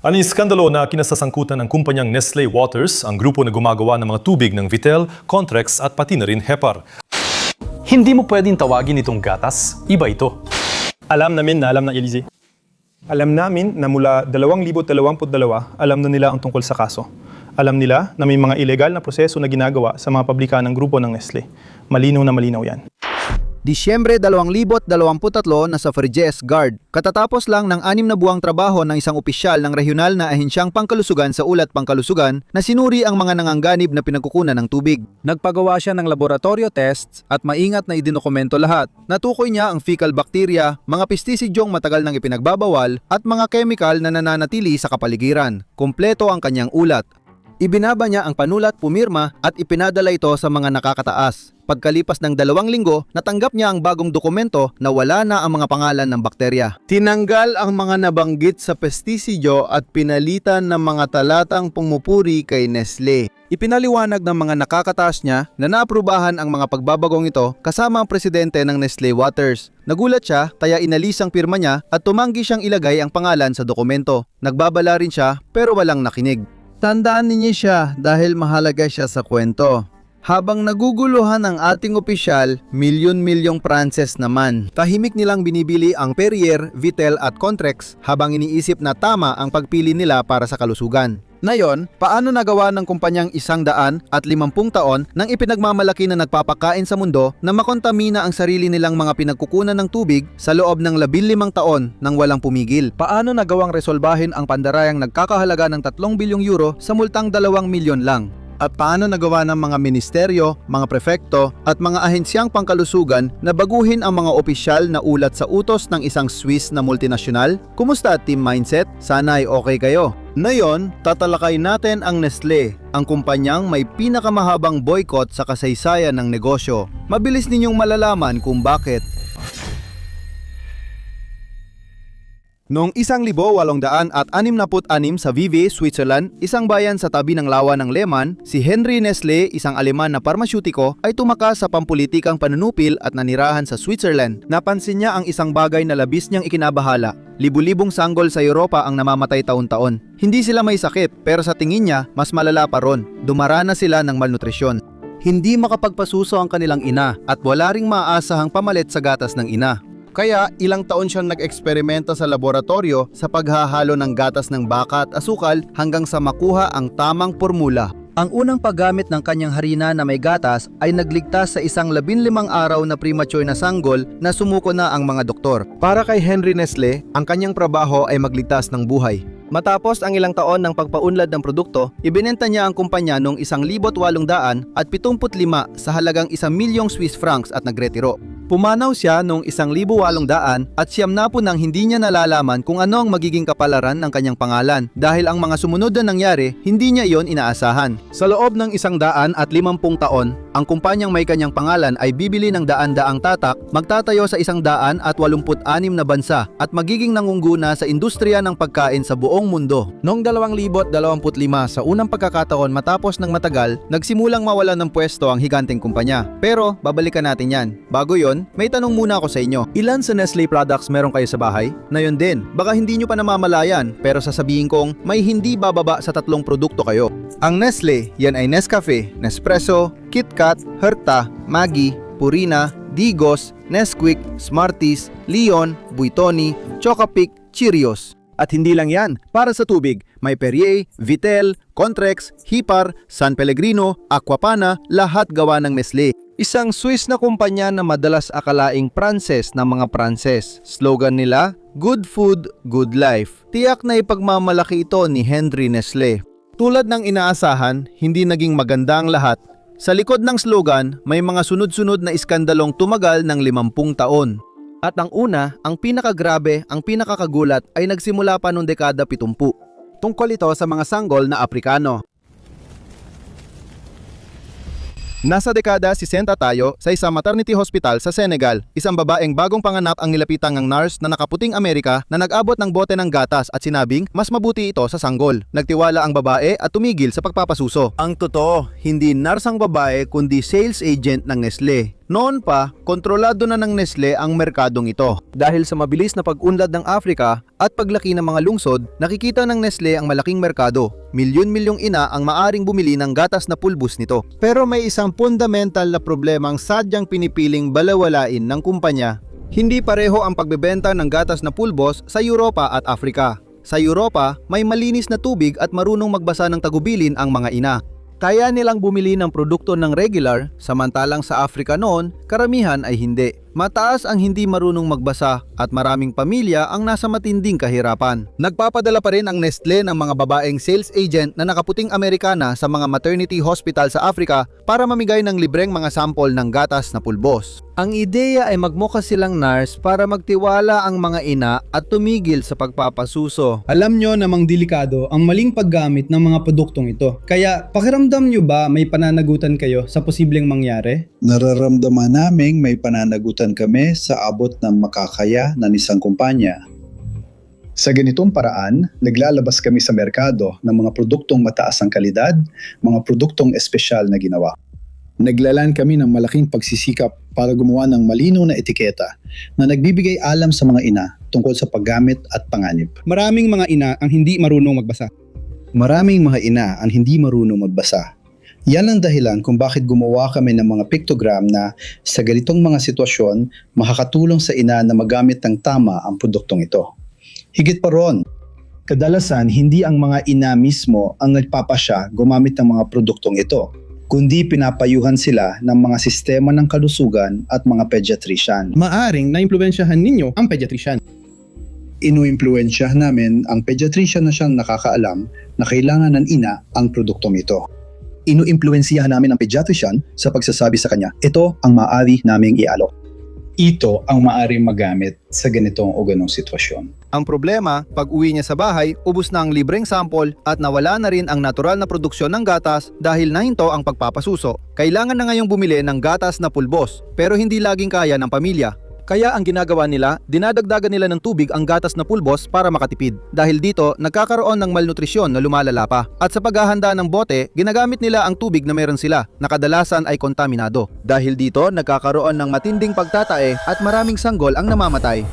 Aniskandalo na kinasasangkutan ng kumpanyang Nestle Waters ang grupo na gumagawa ng mga tubig ng Vitel, Contrex at pati na rin Hepar. Hindi mo pwedeng tawagin itong gatas, iba ito. Alam namin na alam ng Elize. Alam namin na mula 2022, alam na nila ang tungkol sa kaso. Alam nila na may mga ilegal na proseso na ginagawa sa mga pabrika ng grupo ng Nestle. Malinaw na malinaw yan. Disyembre 2023 nasa Vergés Guard. Katatapos lang ng 6 na buwang trabaho ng isang opisyal ng regional na ahensyang pangkalusugan sa Ulat Pangkalusugan na sinuri ang mga nangangganib na pinagkukunan ng tubig. Nagpagawa siya ng laboratorio tests at maingat na idinokumento lahat. Natukoy niya ang fecal bacteria, mga pestisidyong matagal nang ipinagbabawal at mga chemical na nananatili sa kapaligiran. Kumpleto ang kanyang ulat. Ibinaba niya ang panulat, pumirma at ipinadala ito sa mga nakakataas. Pagkalipas ng 2 linggo, natanggap niya ang bagong dokumento na wala na ang mga pangalan ng bakterya. Tinanggal ang mga nabanggit sa pestisidyo at pinalitan ng mga talatang pumupuri kay Nestle. Ipinaliwanag ng mga nakakataas niya na naaprubahan ang mga pagbabagong ito kasama ang presidente ng Nestle Waters. Nagulat siya, kaya inalis ang pirma niya at tumanggi siyang ilagay ang pangalan sa dokumento. Nagbabala rin siya pero walang nakinig. Tandaan ninyo siya dahil mahalaga siya sa kwento. Habang naguguluhan ang ating opisyal, milyon-milyong Pranses naman. Tahimik nilang binibili ang Perrier, Vitel at Contrex habang iniisip na tama ang pagpili nila para sa kalusugan. Ngayon, paano nagawa ng kumpanyang 150 taon nang ipinagmamalaki na nagpapakain sa mundo na makontamina ang sarili nilang mga pinagkukunan ng tubig sa loob ng 15 taon nang walang pumigil? Paano nagawang resolbahin ang pandarayang nagkakahalaga ng 3 bilyong euro sa multang 2 milyon lang? At paano nagawa ng mga ministeryo, mga prefekto at mga ahensyang pangkalusugan na baguhin ang mga opisyal na ulat sa utos ng isang Swiss na multinasyonal? Kumusta team mindset? Sana ay okay kayo. Ngayon, tatalakay natin ang Nestle, ang kumpanyang may pinakamahabang boycott sa kasaysayan ng negosyo. Mabilis ninyong malalaman kung bakit. Noong 1866 sa Vevey, Switzerland, isang bayan sa tabi ng lawa ng Lehmann, si Henry Nestle, isang Aleman na parmasyutiko, ay tumakas sa pampulitikang panunupil at nanirahan sa Switzerland. Napansin niya ang isang bagay na labis niyang ikinabahala. Libu-libong sanggol sa Europa ang namamatay taon-taon. Hindi sila may sakit, pero sa tingin niya, mas malala pa ron. Dumaranas sila ng malnutrisyon. Hindi makapagpasuso ang kanilang ina at wala ring maaasahang pamalit sa gatas ng ina. Kaya ilang taon siyang nag-eksperimento sa laboratorio sa paghahalo ng gatas ng baka at asukal hanggang sa makuha ang tamang formula. Ang unang paggamit ng kanyang harina na may gatas ay nagligtas sa isang 15 araw na premature na sanggol na sumuko na ang mga doktor. Para kay Henry Nestle, ang kanyang trabaho ay magligtas ng buhay. Matapos ang ilang taon ng pagpaunlad ng produkto, ibinenta niya ang kumpanya noong 1,875 sa halagang 1 milyong Swiss francs at nagretiro. Pumanaw siya noong 1,800 at siyam na po nang hindi niya nalalaman kung ano ang magiging kapalaran ng kanyang pangalan dahil ang mga sumunod na nangyari, hindi niya iyon inaasahan. Sa loob ng 150 taon, ang kumpanyang may kanyang pangalan ay bibili ng daan-daang tatak, magtatayo sa 186 na bansa at magiging nangungguna sa industriya ng pagkain sa buong mundo. Noong 2025 sa unang pagkakataon matapos ng matagal, nagsimulang mawalan ng pwesto ang higanteng kumpanya. Pero babalikan natin yan. Bago yon, may tanong muna ako sa inyo. Ilan sa Nestle products meron kayo sa bahay? Na yun din, baka hindi nyo pa namamalayan pero sasabihin kong may hindi bababa sa 3 produkto kayo. Ang Nestle, yan ay Nescafe, Nespresso, KitKat, Herta, Maggi, Purina, Digos, Nesquik, Smarties, Lion, Buitoni, Chocapic, Cheerios. At hindi lang yan, para sa tubig, may Perrier, Vitel, Contrex, Hipar, San Pellegrino, Aquapana, lahat gawa ng Nestle. Isang Swiss na kumpanya na madalas akalaing Pranses ng mga Pranses. Slogan nila, Good Food, Good Life. Tiyak na ipagmamalaki ito ni Henry Nestle. Tulad ng inaasahan, hindi naging maganda ang lahat. Sa likod ng slogan, may mga sunod-sunod na iskandalong tumagal ng 50 taon. At ang una, ang pinakagrabe, ang pinakakagulat ay nagsimula pa noong dekada 70. Tungkol ito sa mga sanggol na Aprikano. Nasa dekada 60 tayo sa isang maternity hospital sa Senegal. Isang babaeng bagong panganak ang nilapitan ng nurse na nakaputing Amerika na nag-abot ng bote ng gatas at sinabing mas mabuti ito sa sanggol. Nagtiwala ang babae at tumigil sa pagpapasuso. Ang totoo, hindi nurse ang babae kundi sales agent ng Nestle. Noon pa, kontrolado na ng Nestle ang merkadong ito. Dahil sa mabilis na pag-unlad ng Afrika at paglaki ng mga lungsod, nakikita ng Nestle ang malaking merkado. Milyon-milyong ina ang maaring bumili ng gatas na pulbos nito. Pero may isang fundamental na problema ang sadyang pinipiling balawalain ng kumpanya. Hindi pareho ang pagbebenta ng gatas na pulbos sa Europa at Afrika. Sa Europa, may malinis na tubig at marunong magbasa ng tagubilin ang mga ina. Kaya nilang bumili ng produkto ng regular, samantalang sa Afrika noon, karamihan ay hindi. Mataas ang hindi marunong magbasa at maraming pamilya ang nasa matinding kahirapan. Nagpapadala pa rin ang Nestle ng mga babaeng sales agent na nakaputing Amerikana sa mga maternity hospital sa Afrika para mamigay ng libreng mga sample ng gatas na pulbos. Ang ideya ay magmukha silang nurse para magtiwala ang mga ina at tumigil sa pagpapasuso. Alam nyo namang delikado ang maling paggamit ng mga produktong ito. Kaya pakiramdam nyo ba may pananagutan kayo sa posibleng mangyari? Nararamdaman naming may pananagutan kami sa abot ng makakaya ng isang kumpanya. Sa ganitong paraan, naglalabas kami sa merkado ng mga produktong mataas ang kalidad, mga produktong espesyal na ginawa. Naglalaan kami ng malaking pagsisikap para gumawa ng malinaw na etiketa na nagbibigay alam sa mga ina tungkol sa paggamit at panganib. Maraming mga ina ang hindi marunong magbasa. Maraming mga ina ang hindi marunong magbasa. Yan ang dahilan kung bakit gumawa kami ng mga pictogram na sa ganitong mga sitwasyon makakatulong sa ina na magamit ng tama ang produktong ito. Higit pa roon, kadalasan hindi ang mga ina mismo ang nagpapasya gumamit ng mga produktong ito, kundi pinapayuhan sila ng mga sistema ng kalusugan at mga pediatrician. Maaring naimpluwensyahan ninyo ang pediatrician. Inuimpluwensyahan namin ang pediatrician na siyang nakakaalam na kailangan ng ina ang produktong ito. Inuimpluwensiyahan namin ang pediatrician sa pagsasabi sa kanya, ito ang maaari naming ialok. Ito ang maaaring magamit sa ganitong o ganong sitwasyon. Ang problema, pag uwi niya sa bahay, ubos na ang libreng sample at nawala na rin ang natural na produksyon ng gatas dahil nahinto ang pagpapasuso. Kailangan na ngayong bumili ng gatas na pulbos, pero hindi laging kaya ng pamilya. Kaya ang ginagawa nila, dinadagdagan nila ng tubig ang gatas na pulbos para makatipid. Dahil dito, nagkakaroon ng malnutrisyon na lumalala pa. At sa paghahanda ng bote, ginagamit nila ang tubig na meron sila, na kadalasan ay kontaminado. Dahil dito, nagkakaroon ng matinding pagtatae at maraming sanggol ang namamatay.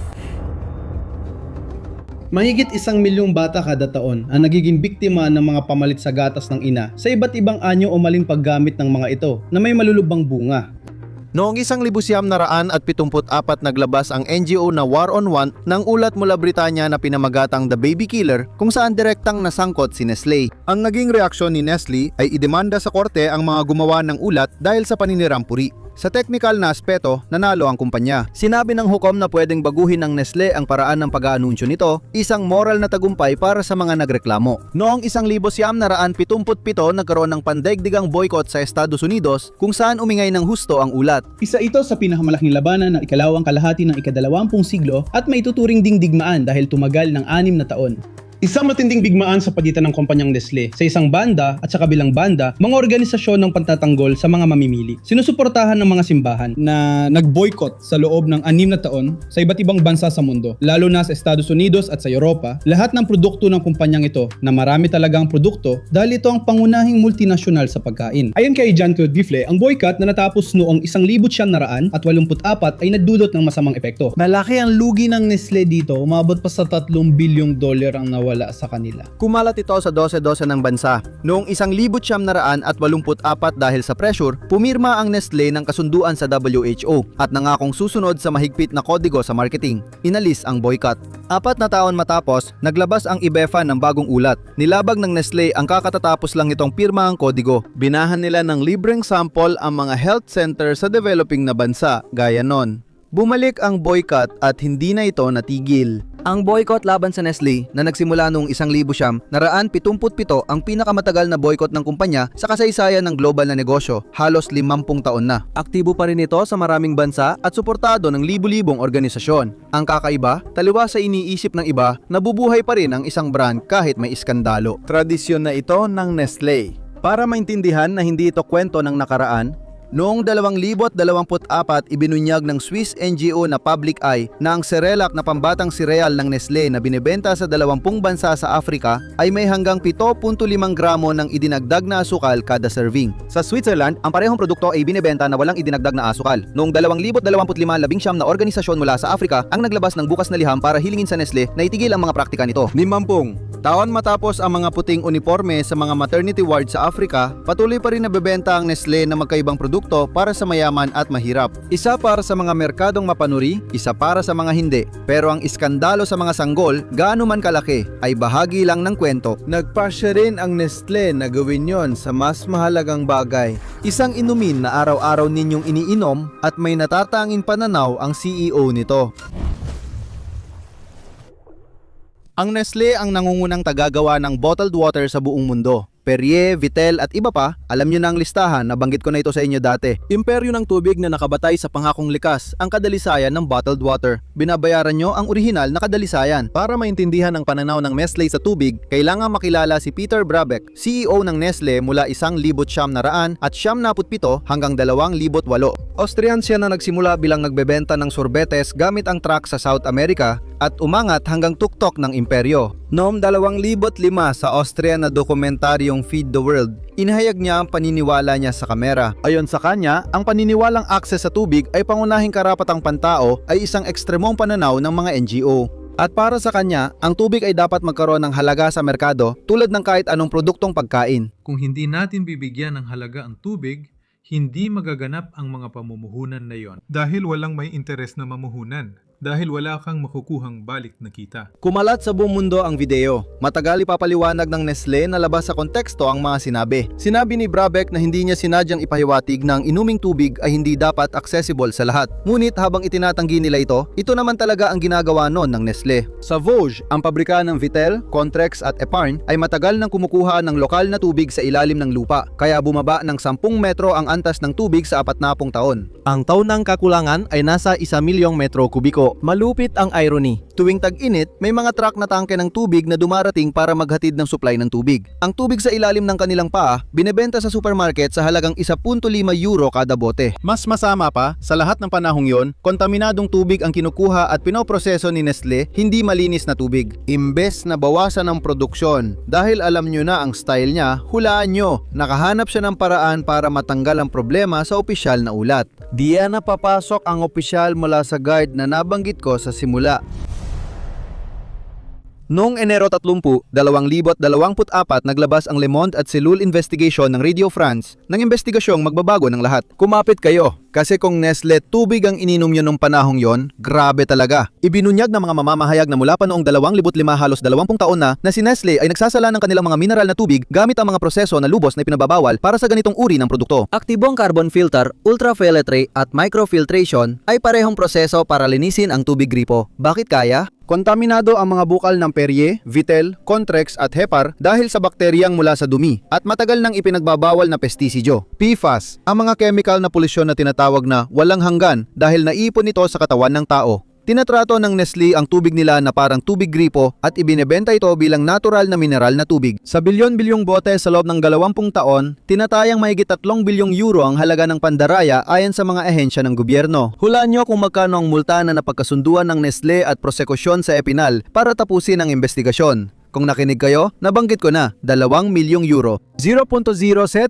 Mahigit 1 milyong bata kada taon ang nagiging biktima ng mga pamalit sa gatas ng ina sa iba't ibang anyo o maling paggamit ng mga ito na may malulubang bunga. Noong 1974 naglabas ang NGO na War on Want ng ulat mula Britanya na pinamagatang The Baby Killer kung saan direktang nasangkot si Nestle. Ang naging reaksyon ni Nestle ay idemanda sa korte ang mga gumawa ng ulat dahil sa paninirampuri. Sa technical na aspeto, nanalo ang kumpanya. Sinabi ng hukom na pwedeng baguhin ng Nestle ang paraan ng pag-aanunsyo nito, isang moral na tagumpay para sa mga nagreklamo. Noong 1977 nagkaroon ng pandaigdigang boycott sa Estados Unidos kung saan umingay ng husto ang ulat. Isa ito sa pinakamalaking labanan ng ikalawang kalahati ng ika-20 siglo at may tuturing ding digmaan dahil tumagal ng 6 na taon. Isang matinding bigmaan sa pagitan ng kumpanyang Nestle sa isang banda at sa kabilang banda, mga organisasyon ng pantatanggol sa mga mamimili. Sinusuportahan ng mga simbahan na nag-boycott sa loob ng 6 na taon sa iba't ibang bansa sa mundo, lalo na sa Estados Unidos at sa Europa. Lahat ng produkto ng kumpanyang ito na marami talagang produkto dahil ito ang pangunahing multinasyonal sa pagkain. Ayon kay Jean-Claude Vifle, ang boycott na natapos noong 1984 ay nagdulot ng masamang epekto. Malaki ang lugi ng Nestle dito, umabot pa sa $3 bilyong ang wala sa kanila. Kumalat ito sa 12-12 ng bansa. Noong 1984 dahil sa pressure, pumirma ang Nestle ng kasunduan sa WHO at nangakong susunod sa mahigpit na kodigo sa marketing. Inalis ang boycott. 4 na taon matapos, naglabas ang IBEFA ng bagong ulat. Nilabag ng Nestle ang kakatatapos lang itong pirma ang kodigo. Binahan nila ng libreng sample ang mga health center sa developing na bansa, gaya nun. Bumalik ang boycott at hindi na ito natigil. Ang boycott laban sa Nestle na nagsimula noong 1977 ang pinakamatagal na boycott ng kumpanya sa kasaysayan ng global na negosyo, halos 50 taon na. Aktibo pa rin ito sa maraming bansa at suportado ng libu-libong organisasyon. Ang kakaiba, taliwas sa iniisip ng iba, nabubuhay pa rin ang isang brand kahit may iskandalo. Tradisyon na ito ng Nestle. Para maintindihan na hindi ito kwento ng nakaraan, Noong 2024, ibinunyag ng Swiss NGO na Public Eye na ang Cerelac na pambatang sireal ng Nestle na binebenta sa 20 bansa sa Africa ay may hanggang 7.5 gramo ng idinagdag na asukal kada serving. Sa Switzerland, ang parehong produkto ay binebenta na walang idinagdag na asukal. Noong 2025, 19 na organisasyon mula sa Africa ang naglabas ng bukas na liham para hilingin sa Nestle na itigil ang mga praktika nito. 50 taon matapos ang mga puting uniforme sa mga maternity ward sa Africa, patuloy pa rin nabebenta ang Nestle na magkaibang produkto para sa mayaman at mahirap. Isa para sa mga merkadong mapanuri, isa para sa mga hindi. Pero ang iskandalo sa mga sanggol, gaano man kalaki, ay bahagi lang ng kwento. Nagpasya rin ang Nestle na gawin yon sa mas mahalagang bagay. Isang inumin na araw-araw ninyong iniinom at may natatanging pananaw ang CEO nito. Ang Nestle ang nangungunang tagagawa ng bottled water sa buong mundo. Perrier, Vittel at iba pa, alam nyo na ang listahan, nabanggit ko na ito sa inyo dati. Imperyo ng tubig na nakabatay sa pangakong likas, ang kadalisayan ng bottled water. Binabayaran nyo ang orihinal na kadalisayan. Para maintindihan ang pananaw ng Nestle sa tubig, kailangan makilala si Peter Brabeck, CEO ng Nestle mula 1900 at 1977 hanggang 2008. Austrian siya na nagsimula bilang nagbebenta ng sorbetes gamit ang truck sa South America at umangat hanggang tuktok ng imperyo. Noong 2005 sa Austria na dokumentaryong Feed the World, inahayag niya ang paniniwala niya sa kamera. Ayon sa kanya, ang paniniwalang akses sa tubig ay pangunahing karapatang pantao ay isang ekstremong pananaw ng mga NGO. At para sa kanya, ang tubig ay dapat magkaroon ng halaga sa merkado tulad ng kahit anong produktong pagkain. Kung hindi natin bibigyan ng halaga ang tubig, hindi magaganap ang mga pamumuhunan na yon. Dahil walang may interes na mamuhunan. Dahil wala kang makukuhang balik na kita. Kumalat sa buong mundo ang video. Matagal ipapaliwanag ng Nestle na labas sa konteksto ang mga sinabi. Sinabi ni Brabeck na hindi niya sinadyang ipahiwatig na ang inuming tubig ay hindi dapat accessible sa lahat. Ngunit habang itinatanggi nila ito naman talaga ang ginagawa noon ng Nestle. Sa Vosges, ang pabrika ng Vittel, Contrex at Epargne ay matagal nang kumukuha ng lokal na tubig sa ilalim ng lupa, kaya bumaba ng 10 metro ang antas ng tubig sa 40 taon. Ang taon ng kakulangan ay nasa 1 milyong metro kubiko. Malupit ang irony. Tuwing tag-init, may mga truck na tangke ng tubig na dumarating para maghatid ng supply ng tubig. Ang tubig sa ilalim ng kanilang paa, binebenta sa supermarket sa halagang 1.5 euro kada bote. Mas masama pa, sa lahat ng panahong yon, kontaminadong tubig ang kinukuha at pinoproseso ni Nestle, hindi malinis na tubig. Imbes na bawasan ang produksyon, dahil alam nyo na ang style niya, hulaan nyo, nakahanap siya ng paraan para matanggal ang problema sa opisyal na ulat. Diyan na papasok ang opisyal mula sa guard na nabanggit ko sa simula. Noong Enero 30, 2024, naglabas ang Le Monde at Cellule Investigation ng Radio France ng investigasyong magbabago ng lahat. Kumapit kayo, kasi kung Nestle tubig ang ininom nyo nung panahong yon, grabe talaga. Ibinunyag ng mga mamamahayag na mula pa noong 2005 halos 20 taon na si Nestle ay nagsasala ng kanilang mga mineral na tubig gamit ang mga proseso na lubos na ipinababawal para sa ganitong uri ng produkto. Aktibong carbon filter, ultraviolet ray at microfiltration ay parehong proseso para linisin ang tubig gripo. Bakit kaya? Kontaminado ang mga bukal ng Perrier, Vittel, Contrex at Hepar dahil sa bakteryang mula sa dumi at matagal nang ipinagbabawal na pestisidyo. PFAS, ang mga chemical na polusyon na tinatawag na walang hanggan dahil naipon ito sa katawan ng tao. Tinatrato ng Nestle ang tubig nila na parang tubig gripo at ibinebenta ito bilang natural na mineral na tubig. Sa bilyon-bilyong bote sa loob ng 20 taon, tinatayang mahigit 3 bilyong euro ang halaga ng pandaraya ayon sa mga ahensya ng gobyerno. Hulaan nyo kung magkano ang multa na napagkasunduan ng Nestle at prosekusyon sa Epinal para tapusin ang investigasyon. Kung nakinig kayo, nabanggit ko na, 2 milyong euro. 0.07%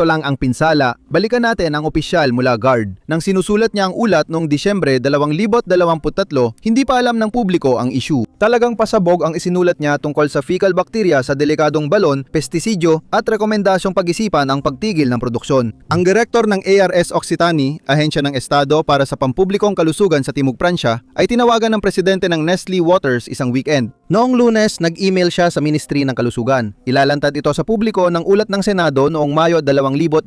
lang ang pinsala. Balikan natin ang opisyal mula Guard. Nang sinusulat niya ang ulat noong Disyembre 2023, hindi pa alam ng publiko ang issue. Talagang pasabog ang isinulat niya tungkol sa fecal bacteria sa delikadong balon, pestisidyo at rekomendasyong pag-isipan ang pagtigil ng produksyon. Ang direktor ng ARS Occitanie, ahensya ng Estado para sa pampublikong kalusugan sa Timog Pransya, ay tinawagan ng presidente ng Nestle Waters isang weekend. Noong Lunes, nag-email siya sa Ministry ng Kalusugan. Ilalantad ito sa publiko ng ulat ng Senado noong Mayo 2025.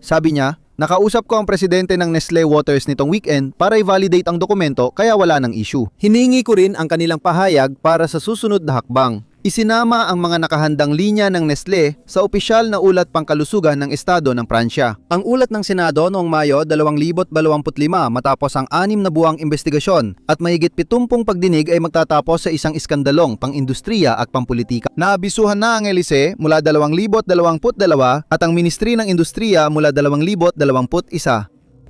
Sabi niya, nakausap ko ang presidente ng Nestle Waters nitong weekend para i-validate ang dokumento kaya wala ng issue. Hiningi ko rin ang kanilang pahayag para sa susunod na hakbang. Isinama ang mga nakahandang linya ng Nestlé sa opisyal na ulat pangkalusugan ng Estado ng Pransya. Ang ulat ng Senado noong Mayo 2025 matapos ang 6 na buwang investigasyon at mahigit 70 pagdinig ay magtatapos sa isang iskandalong pang-industriya at pampolitika. Naabisuhan na ang Elise mula 2022 at ang Ministry ng Industriya mula 2021.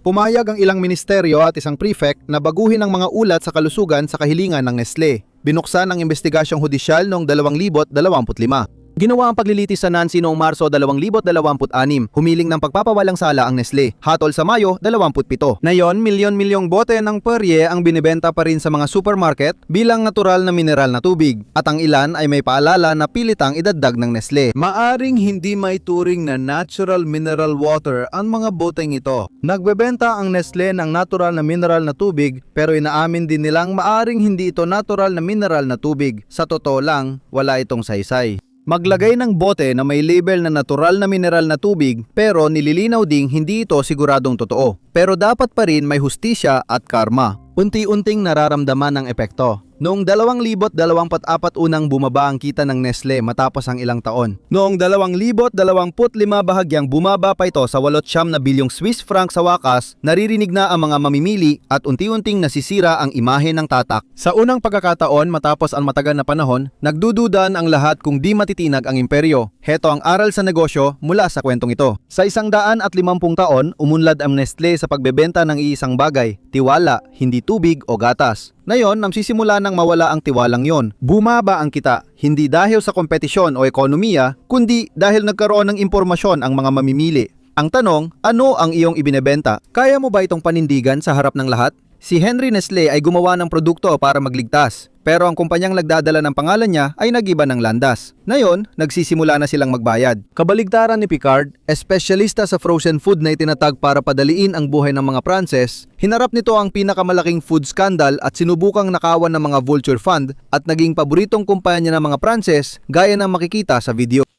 Pumayag ang ilang ministeryo at isang prefect na baguhin ang mga ulat sa kalusugan sa kahilingan ng Nestlé. Binuksan ang investigasyong hudisyal noong 2025. Ginawa ang paglilitis sa Nancy noong Marso 2026, humiling ng pagpapawalang sala ang Nestlé, hatol sa Mayo 27. Ngayon, milyon-milyong bote ng Perrier ang binibenta pa rin sa mga supermarket bilang natural na mineral na tubig, at ang ilan ay may paalala na pilitang idagdag ng Nestlé. Maaring hindi maituring na natural mineral water ang mga boteng ito. Nagbebenta ang Nestlé ng natural na mineral na tubig, pero inaamin din nilang maaring hindi ito natural na mineral na tubig. Sa totoo lang, wala itong saysay. Maglagay ng bote na may label na natural na mineral na tubig, pero nililinaw ding hindi ito siguradong totoo. Pero dapat pa rin may hustisya at karma. Unti-unting nararamdaman ang epekto. Noong 2024 unang bumaba ang kita ng Nestlé matapos ang ilang taon. Noong 2025 bahagyang bumaba pa ito sa 8 na bilyong Swiss franc sa wakas, naririnig na ang mga mamimili at unti-unting nasisira ang imahe ng tatak. Sa unang pagkakataon matapos ang matagal na panahon, nagdududan ang lahat kung di matitinag ang imperyo. Heto ang aral sa negosyo mula sa kwentong ito. Sa 150 taon, umunlad ang Nestlé sa pagbebenta ng iisang bagay, tiwala, hindi tubig o gatas. Ngayon, nagsisimula nang mawala ang tiwalang yon. Bumaba ang kita, hindi dahil sa kompetisyon o ekonomiya, kundi dahil nagkaroon ng impormasyon ang mga mamimili. Ang tanong, ano ang iyong ibinebenta? Kaya mo ba itong panindigan sa harap ng lahat? Si Henry Nestlé ay gumawa ng produkto para magligtas, pero ang kumpanyang nagdadala ng pangalan niya ay nagiba ng landas. Ngayon, nagsisimula na silang magbayad. Kabaligtaran ni Picard, espesyalista sa frozen food na itinatag para padaliin ang buhay ng mga Pranses, hinarap nito ang pinakamalaking food scandal at sinubukang nakawan ng mga vulture fund at naging paboritong kumpanya ng mga Pranses gaya ng makikita sa video.